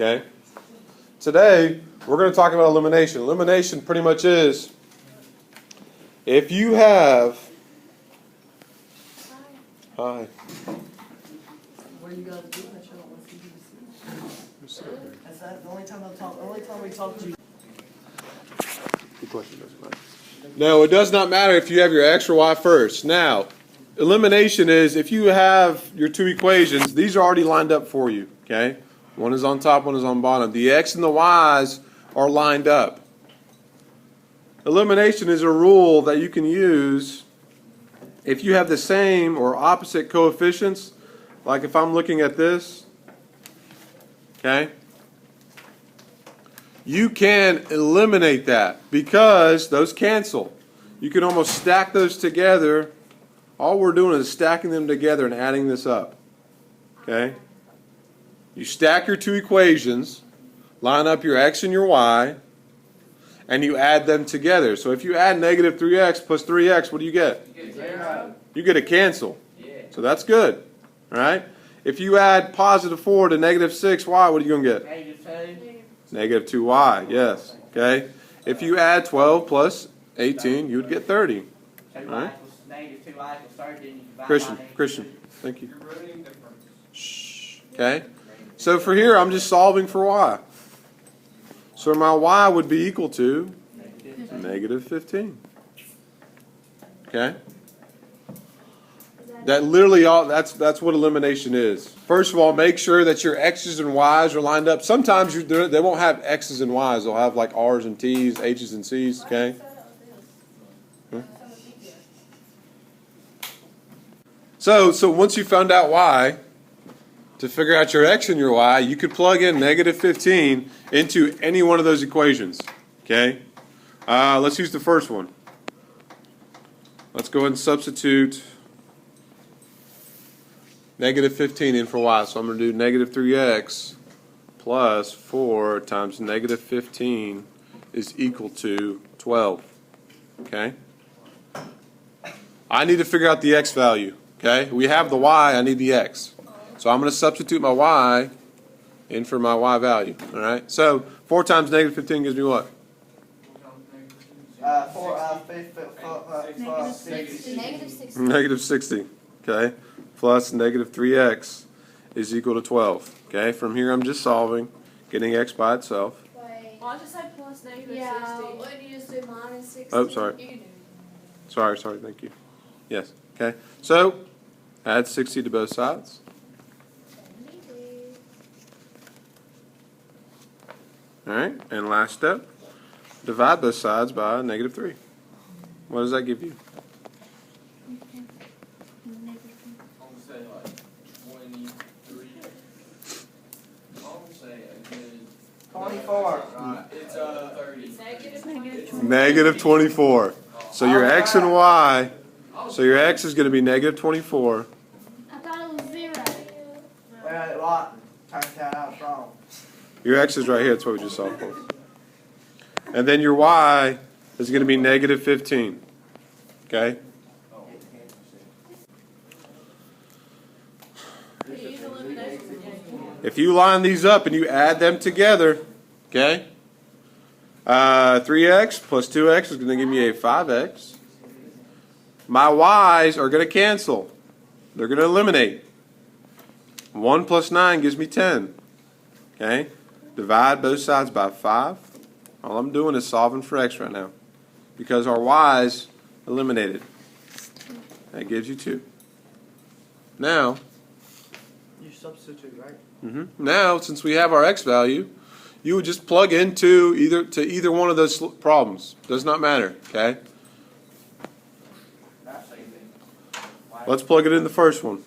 Okay? Today, we're going to talk about elimination. Elimination pretty much is if you have... Hi. What are you guys doing? I don't want to see you. That's that. The only time we talk to you. Good question. Doesn't matter. No, it does not matter if you have your x or y first. Now, elimination is if you have your two equations, these are already lined up for you. Okay? One is on top, one is on bottom. The x and the y's are lined up. Elimination is a rule that you can use if you have the same or opposite coefficients. Like if I'm looking at this, okay? You can eliminate that because those cancel. You can almost stack those together. All we're doing is stacking them together and adding this up. Okay? You stack your two equations, line up your x and your y, and you add them together. So if you add negative 3x plus 3x, what do you get? You get a cancel. So that's good. All right? If you add positive 4 to negative 6y, what are you going to get? Negative 2. Negative 2y, yes. Okay? If you add 12 plus 18, you would get 30. All right? Negative 2y equals 30. Christian, thank you. Shh. Okay? So for here, I'm just solving for y. So my y would be equal to negative 15. Okay? That literally that's what elimination is. First of all, make sure that your x's and y's are lined up. Sometimes they won't have x's and y's. They'll have like r's and t's, h's and c's. Okay. Huh? So once you found out y, to figure out your x and your y, you could plug in negative 15 into any one of those equations. Okay. Let's use the first one. Let's go ahead and substitute negative 15 in for y. So I'm going to do negative 3x plus 4 times negative 15 is equal to 12. Okay? I need to figure out the x value. Okay? We have the y, I need the x. So I'm going to substitute my y in for my y value. All right? So 4 times negative 15 gives me what? Negative 60. Okay? Plus negative 3x is equal to 12. Okay, from here I'm just solving, getting x by itself. Wait. Well, I just said plus negative 60. What did you just do? Minus 60? Oh, sorry. Sorry, thank you. Yes, okay. So, add 60 to both sides. Alright, and last step, divide both sides by negative 3. What does that give you? 24. It's 30. Negative 24. So your x and y, so your x is going to be negative 24. I thought it was 0. Wait, what? Turn that out wrong. Your x is right here, that's what we just solved for. And then your y is going to be negative 15. Okay? If you line these up and you add them together, okay, 3x plus 2x is going to give me a 5x. My y's are going to cancel. They're going to eliminate. 1 plus 9 gives me 10. Okay? Divide both sides by 5. All I'm doing is solving for x right now because our y's eliminated. That gives you 2. Now, You substitute, right? now, since we have our x value, you would just plug into either one of those problems. Does not matter, okay? Let's plug it in the first one.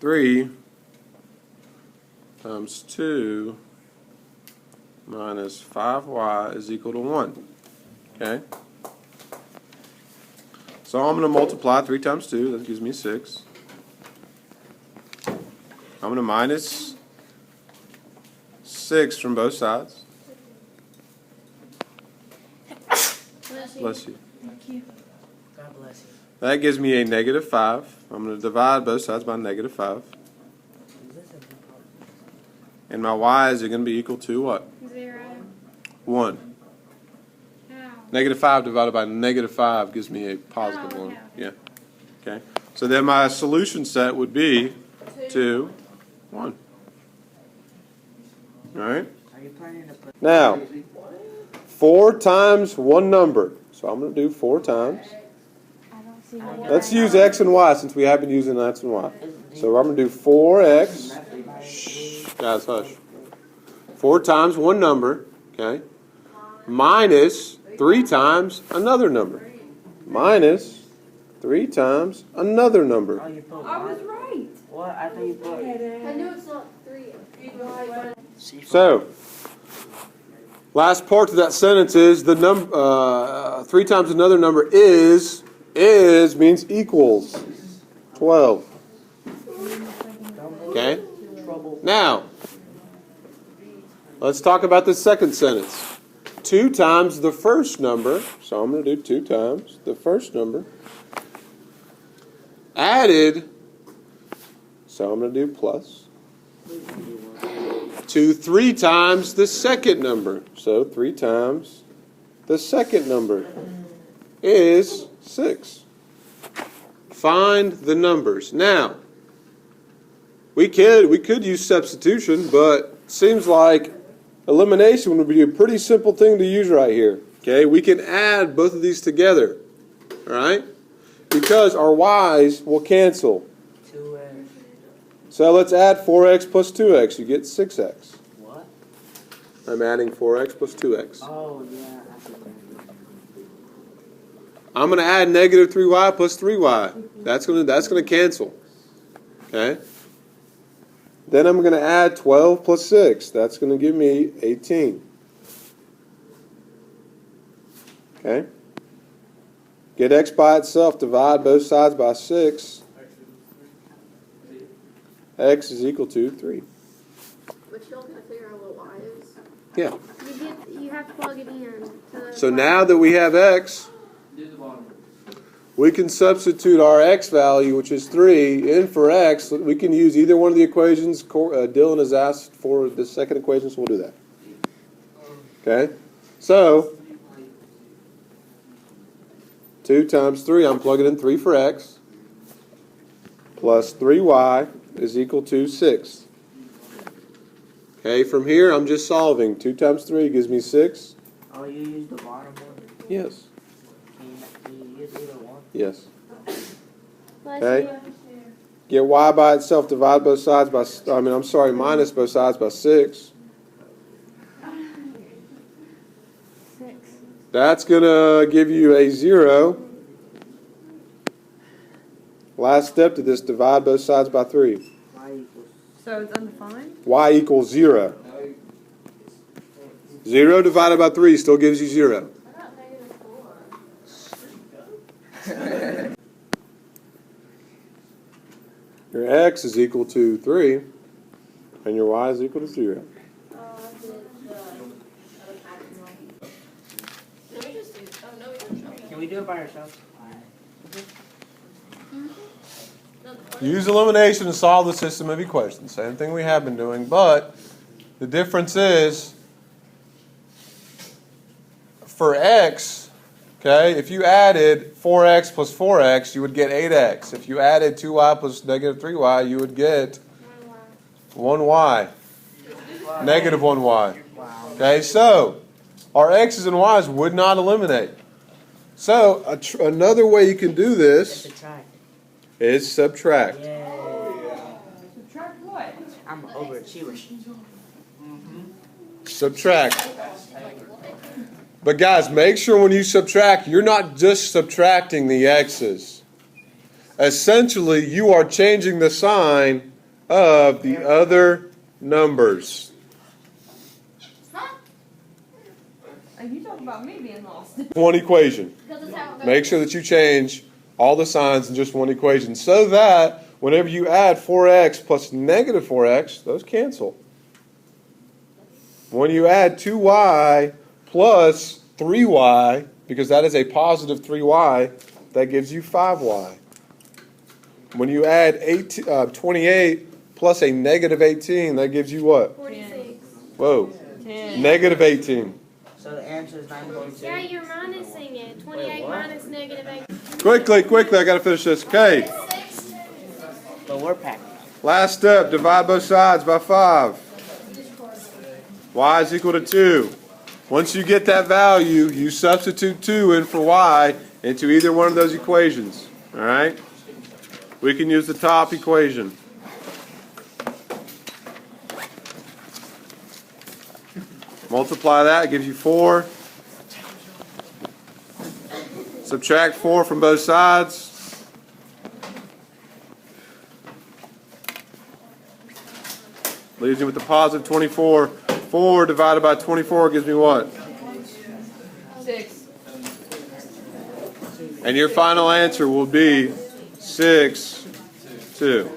3 times 2 minus 5y is equal to 1. Okay? So I'm going to multiply 3 times 2. That gives me 6. I'm going to minus 6 from both sides. Bless you. Thank you. God bless you. That gives me a negative 5. I'm going to divide both sides by negative 5. And my y is going to be equal to what? 0. 1. How? Negative 5 divided by negative 5 gives me a positive Oh, 1. okay. Yeah. Okay. So then my solution set would be 2, 1. All right? Are you planning to put? Now, 4 times one number. So I'm going to do 4 times. I don't see one. Let's use x and y since we have been using x and y. So I'm going to do 4x. Shh, guys, hush. 4 times one number, okay, minus 3 times another number. Minus 3 times another number. Oh, you put I was one? right. What? I thought you put. I knew it's not 3. So, last part of that sentence is the 3 times another number is means equals 12. Okay? Now, let's talk about the second sentence. 2 times the first number, so I'm going to do 2 times the first number, added, so I'm going to do plus, to 3 times the second number. So 3 times the second number is 6. Find the numbers. Now, we could use substitution, but it seems like elimination would be a pretty simple thing to use right here. Okay, we can add both of these together. All right? Because our y's will cancel. 2x. So let's add 4x plus 2x. You get 6x. What? I'm adding 4x plus 2x. Oh, yeah. I see that. I'm going to add negative 3y plus 3y. That's going to cancel. Okay? Then I'm going to add 12 plus 6. That's going to give me 18. Okay? Get x by itself. Divide both sides by 6. X is equal to 3. But you don't have to figure out what y is. Yeah. You have to plug it in. So now that we have x, Do the bottom. we can substitute our x value, which is 3, in for x. We can use either one of the equations. Dylan has asked for the second equation, so we'll do that. Okay? So, 2 times 3, I'm plugging in 3 for x, plus 3y is equal to 6. Okay, from here, I'm just solving. 2 times 3 gives me 6. Oh, you use the bottom one? Yes. Can you use either one? Yes. Okay. Get y by itself, divide both sides by, minus both sides by 6. 6. That's going to give you a 0. Last step to this, divide both sides by 3. Y equals. So it's undefined? Y equals 0. 0 divided by 3 still gives you 0. I got negative 4. Your x is equal to 3, and your y is equal to 0. Oh, I did No, we just do. Oh, no, we don't show me. Can we do it by ourselves? Use elimination to solve the system of equations. Same thing we have been doing, but the difference is for x, okay, if you added 4x plus 4x, you would get 8x. If you added 2y plus negative 3y, you would get 1y. Negative 1y. Wow. Okay, so our x's and y's would not eliminate. So another way you can do this Subtract. is subtract. Yeah. Subtract what? I'm an overachiever. Subtract. But guys, make sure when you subtract, you're not just subtracting the x's. Essentially, you are changing the sign of the other numbers. And you talk about me being lost. One equation. Because it's how it goes. Make sure that you change all the signs in just one equation so that whenever you add 4x plus negative 4x, those cancel. When you add 2y plus 3y, because that is a positive 3y, that gives you 5y. When you add 28 plus a negative 18. That gives you what? 46. Whoa. 10. Negative 18. So the answer is 9.2. Yeah, you're minusing it. 28 what? minus negative 8. Quickly, I gotta finish this. Okay. But we're packing. Last step, divide both sides by 5. Y is equal to 2. Once you get that value, you substitute 2 in for y into either one of those equations. Alright? We can use the top equation. Multiply that, it gives you 4. Subtract 4 from both sides. Leaves you with the positive 24. 4 divided by 24 gives me what? 6. And your final answer will be 6, 2.